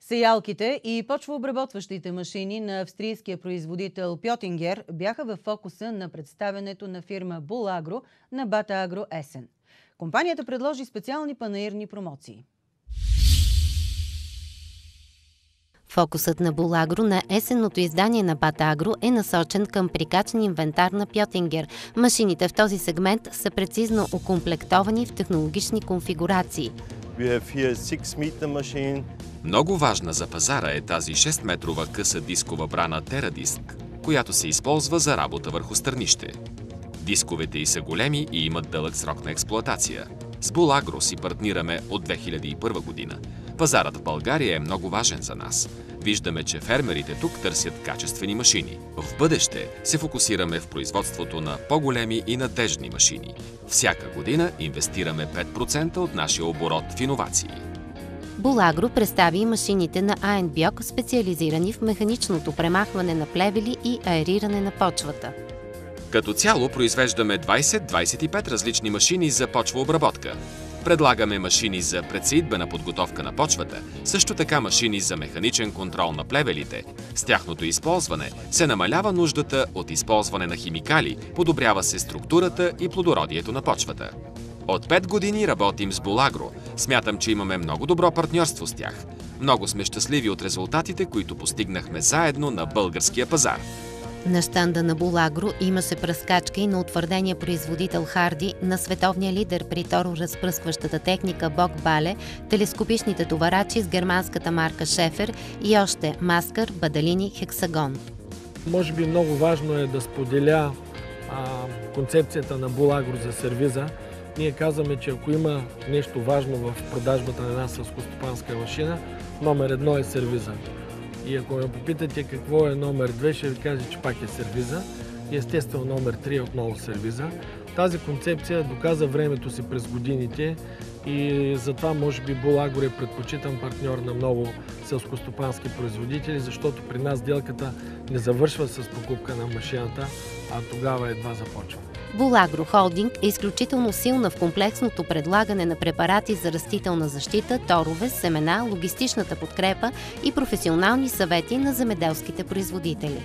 Сеялките и почвообработващите машини на австрийския производител Пьотингер бяха в фокуса на представянето на фирма Булагро на Бата Агро есен. Компанията предложи специални панаирни промоции. Фокусът на Булагро на есенното издание на Бата Агро е насочен към прикачен инвентар на Пьотингер. Машините в този сегмент са прецизно окомплектовани в технологични конфигурации. Много важна за пазара е тази 6-метрова къса дискова брана Терадиск, която се използва за работа върху стърнище. Дисковете й са големи и имат дълъг срок на експлоатация. С Булагро си партнираме от 2001 година. Пазарът в България е много важен за нас. Виждаме, че фермерите тук търсят качествени машини. В бъдеще се фокусираме в производството на по-големи и надеждни машини. Всяка година инвестираме 5% от нашия оборот в иновации. Булагро представи и машините на АНБьок, специализирани в механичното премахване на плевели и аериране на почвата. Като цяло произвеждаме 20-25 различни машини за почвообработка. Предлагаме машини за предсеитбена подготовка на почвата, също така машини за механичен контрол на плевелите. С тяхното използване се намалява нуждата от използване на химикали, подобрява се структурата и плодородието на почвата. От 5 години работим с Булагро. Смятам, че имаме много добро партньорство с тях. Много сме щастливи от резултатите, които постигнахме заедно на българския пазар. На щанда на Булагро имаше пръскачка и на утвърдения производител Харди, на световния лидер при торо-разпръскващата техника Бог Бале, телескопичните товарачи с германската марка Шефер и още Маскър, Бадалини, Хексагон. Може би много важно е да споделя концепцията на Булагро за сервиза. Ние казваме, че ако има нещо важно в продажбата на една селскостопанска машина, номер 1 е сервиза. И ако ме попитате какво е номер 2, ще ви кажа, че пак е сервиза. И естествено номер 3 е отново сервиза. Тази концепция доказа времето си през годините и затова може би Булагро е предпочитан партньор на много селскостопански производители, защото при нас сделката не завършва с покупка на машината, а тогава едва започва. Булагро Холдинг е изключително силна в комплексното предлагане на препарати за растителна защита, торове, семена, логистичната подкрепа и професионални съвети на земеделските производители.